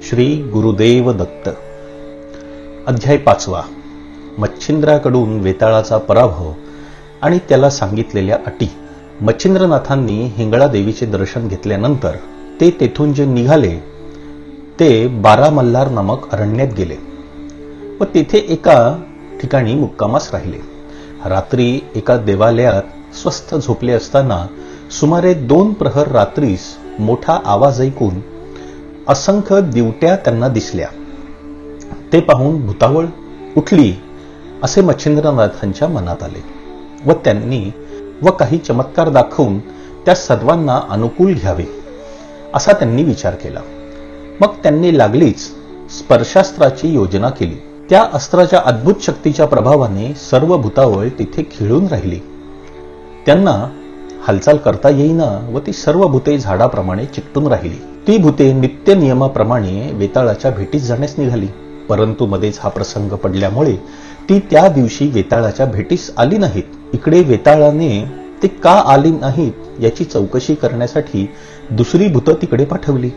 श्री गुरुदेव दत्त. अध्याय 5. मच्छिंद्राकडून वेताळाचा पराभव आणि त्याला सांगितलेल्या अटी. मच्छिंद्रनाथांनी हिंगळा देवीचे दर्शन घेतल्यानंतर ते तेथून जे निघाले ते बारामल्हार नामक अरण्यात गेले व तेथे एका ठिकाणी मुक्कामास राहिले. रात्री एका देवालयात स्वस्थ झोपले असताना सुमारे 2 प्रहर रात्रीस मोठा आवाज ऐकून असंख्य दिवट्या त्यांना दिसल्या. ते पाहून भुतावळ उठली असे मच्छिंद्रनाथांच्या मनात आले व त्यांनी काही चमत्कार दाखवून त्या सर्वांना अनुकूल घ्यावे असा त्यांनी विचार केला. मग त्यांनी लागलीच स्पर्शास्त्राची योजना केली. त्या अस्त्राच्या अद्भुत शक्तीच्या प्रभावाने सर्व भुतावळ तिथे खिळून राहिली. त्यांना हालचाल करता येईना व ती सर्व भूते झाडाप्रमाणे चिकटून राहिली. ती भूते नित्य नियमाप्रमाणे वेताळाच्या भेटीस जाण्यास निघाली. परंतु मध्येच हा प्रसंग पडल्यामुळे ती त्या दिवशी वेताळाच्या भेटीस आली नाहीत. इकडे वेताळाने ते का आली नाहीत याची चौकशी करण्यासाठी दुसरी भूतं तिकडे पाठवली.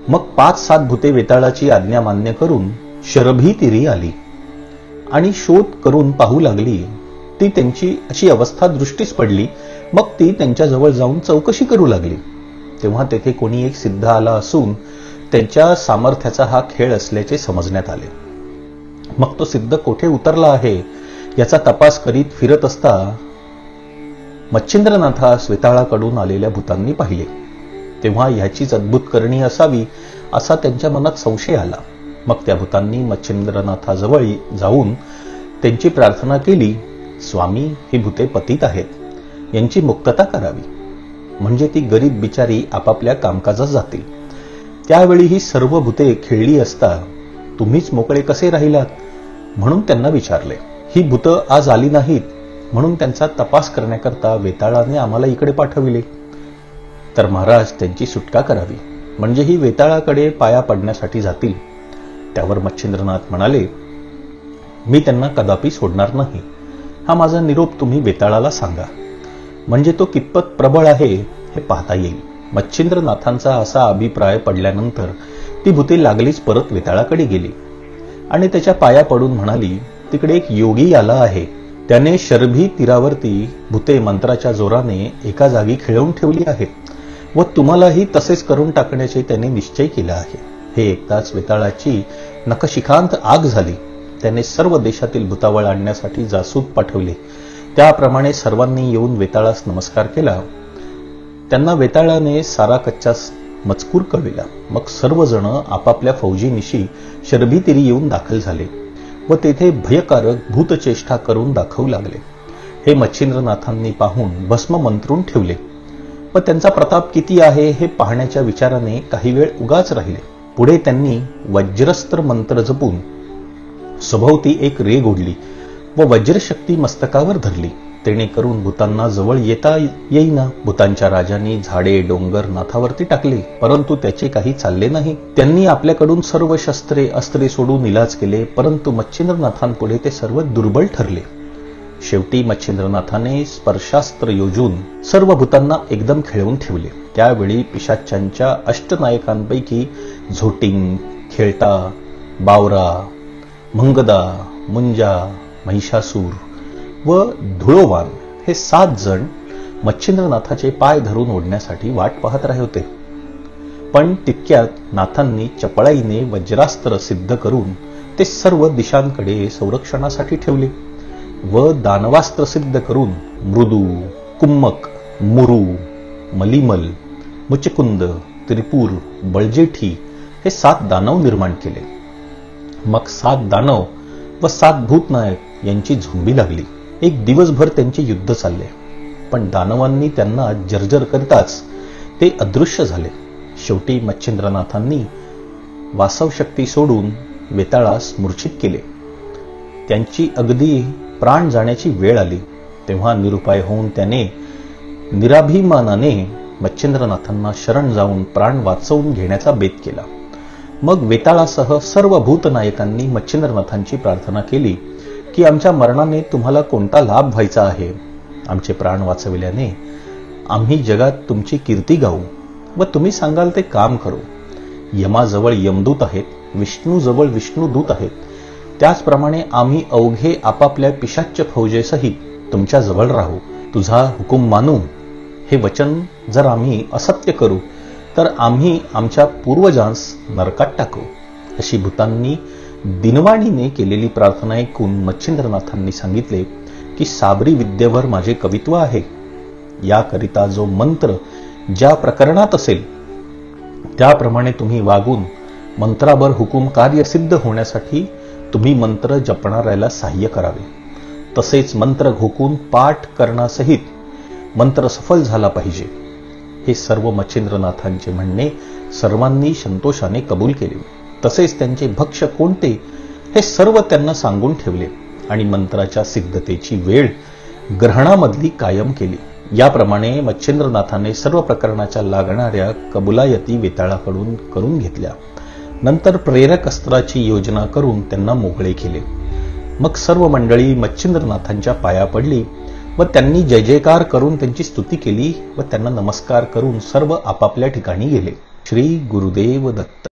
मग 5-7 भूते वेताळाची आज्ञा मान्य करून शरभी तीरी आली आणि शोध करून पाहू लागली. ती त्यांची अशी अवस्था दृष्टीस पडली. मग ती त्यांच्याजवळ जाऊन चौकशी करू लागली. तेव्हा तेथे कोणी एक सिद्ध आला असून त्यांच्या सामर्थ्याचा हा खेळ असल्याचे समजण्यात आले. मग तो सिद्ध कोठे उतरला आहे याचा तपास करीत फिरत असता मच्छिंद्रनाथास वेताळाकडून आलेल्या भूतांनी पाहिले. तेव्हा ह्याचीच अद्भुत करणी असावी असा त्यांच्या मनात संशय आला. मग त्या भूतांनी मच्छिंद्रनाथाजवळ जाऊन त्यांची प्रार्थना केली. स्वामी, ही भूते पतित आहेत, यांची मुक्तता करावी, म्हणजे ती गरीब बिचारी आपापल्या कामकाजात जातील. त्यावेळी ही सर्व भूते खेळली असता तुम्हीच मोकळे कसे राहिलात म्हणून त्यांना विचारले. ही भूतं आज आली नाहीत म्हणून त्यांचा तपास करण्याकरता वेताळाने आम्हाला इकडे पाठविले. तर महाराज, त्यांची सुटका करावी, म्हणजे ही वेताळाकडे पाया पडण्यासाठी जातील. त्यावर मच्छिंद्रनाथ म्हणाले, मी त्यांना कदापि सोडणार नाही. हा माझा निरोप तुम्ही वेताळाला सांगा, म्हणजे तो कितपत प्रबळ आहे हे पाहता येईल. मच्छिंद्रनाथांचा असा अभिप्राय पडल्यानंतर ती भूते लागलीच परत वेताळाकडे गेली आणि त्याच्या पाया पडून म्हणाली, तिकडे एक योगी आला आहे. त्याने शरभी तीरावरती भूते मंत्राच्या जोराने एका जागी खिळवून ठेवली आहे व तुम्हालाही तसेच करून टाकण्याचे त्याने निश्चय केला आहे. हे ऐकताच वेताळाची नखशिखांत आग झाली. त्याने सर्व देशातील भूतावळ आणण्यासाठी जासूद पाठवले. त्याप्रमाणे सर्वांनी येऊन वेताळास नमस्कार केला. त्यांना वेताळाने सारा कच्चा मजकूर कळविला. मग सर्वजण आपापल्या फौजीनिशी शरभी तीरी येऊन दाखल झाले व तेथे भयकारक भूतचेष्टा करून दाखवू लागले. हे मच्छिंद्रनाथांनी पाहून भस्म मंत्रून ठेवले व त्यांचा प्रताप किती आहे हे पाहण्याच्या विचाराने काही वेळ उगाच राहिले. पुढे त्यांनी वज्रस्त्र मंत्र जपून सभोवती एक रेघ ओढली व वज्रशक्ती मस्तकावर धरली. तेणे करून भूतांना जवळ येता येईना. भूतांच्या राजांनी झाडे डोंगर नाथावरती टाकले, परंतु त्याचे काही चालले नाही. त्यांनी आपल्याकडून सर्व शस्त्रे अस्त्रे सोडून इलाज केले, परंतु मच्छिंद्रनाथांपुढे ते सर्व दुर्बल ठरले. शेवटी मच्छिंद्रनाथाने स्पर्शास्त्र योजून सर्व भूतांना एकदम खेळवून ठेवले. त्यावेळी पिशाच्यांच्या अष्टनायकांपैकी झोटिंग, खेळटा, बावरा, मंगदा, मुंजा, महिषासूर व धुळोवान हे 7 जण मच्छिंद्रनाथाचे पाय धरून ओढण्यासाठी वाट पाहत राहिले होते. पण तितक्यात नाथांनी चपळाईने वज्रास्त्र सिद्ध करून ते सर्व दिशांकडे संरक्षणासाठी ठेवले व दानवास्त्र सिद्ध करून मृदू, कुम्मक, मुरू, मलिमल, मुचकुंद, त्रिपूर, बळजेठी हे 7 दानव निर्माण केले. मग 7 दानव व 7 भूतनायक यांची झुंबी लागली. एक दिवसभर त्यांचे युद्ध चालले, पण दानवांनी त्यांना जर्जर करताच ते अदृश्य झाले. शेवटी मच्छिंद्रनाथांनी वासवशक्ती सोडून वेताळास मूर्छित केले. त्यांची अगदी प्राण जाण्याची वेळ आली. तेव्हा निरुपाय होऊन त्याने निराभिमानाने मच्छिंद्रनाथांना शरण जाऊन प्राण वाचवून घेण्याचा बेत केला. मग वेताळासह सर्व भूतनायकांनी मच्छिंद्रनाथांची प्रार्थना केली की आमच्या मरणाने तुम्हाला कोणता लाभ व्हायचा आहे. आमचे प्राण वाचविल्याने आम्ही जगात तुमची कीर्ती गाऊ व तुम्ही सांगाल ते काम करू. यमाजवळ यमदूत आहेत, विष्णूजवळ विष्णुदूत आहेत, त्याचप्रमाणे आम्ही अवघे आपापल्या पिशाच्य फौजेसहित तुमच्या जवळ राहू. तुझा हुकूम मानू. हे वचन जर आम्ही असत्य करू तर आम्ही आमच्या पूर्वजांस नरकात टाकू. अशी भूतांनी दिनवाणीने केलेली प्रार्थना ऐकून मच्छिंद्रनाथांनी सांगितले की साबरी विद्येवर माझे कवित्व आहे. याकरिता जो मंत्र ज्या प्रकरणात असेल त्याप्रमाणे तुम्ही वागून मंत्रावर हुकूम कार्यसिद्ध होण्यासाठी तुम्ही मंत्र जपणाऱ्याला सहाय्य करावे. तसेच मंत्र घोकून पाठ करण्यासहित मंत्र सफल झाला पाहिजे. हे सर्व मच्छिंद्रनाथांचे म्हणणे सर्वांनी संतोषाने कबूल केले. तसेच त्यांचे भक्ष्य कोणते हे सर्व त्यांना सांगून ठेवले आणि मंत्राच्या सिद्धतेची वेळ ग्रहणामधली कायम केली. याप्रमाणे मच्छिंद्रनाथाने सर्व प्रकरणाच्या लागणाऱ्या कबुलायती वेताळाकडून करून घेतल्या. नंतर प्रेरक अस्त्राची योजना करून त्यांना मोकळे केले. मग सर्व मंडळी मच्छिंद्रनाथांच्या पाया पडली व त्यांनी जय जयकार करून त्यांची स्तुती केली व त्यांना नमस्कार करून सर्व आपापल्या ठिकाणी गेले. श्री गुरुदेव दत्त.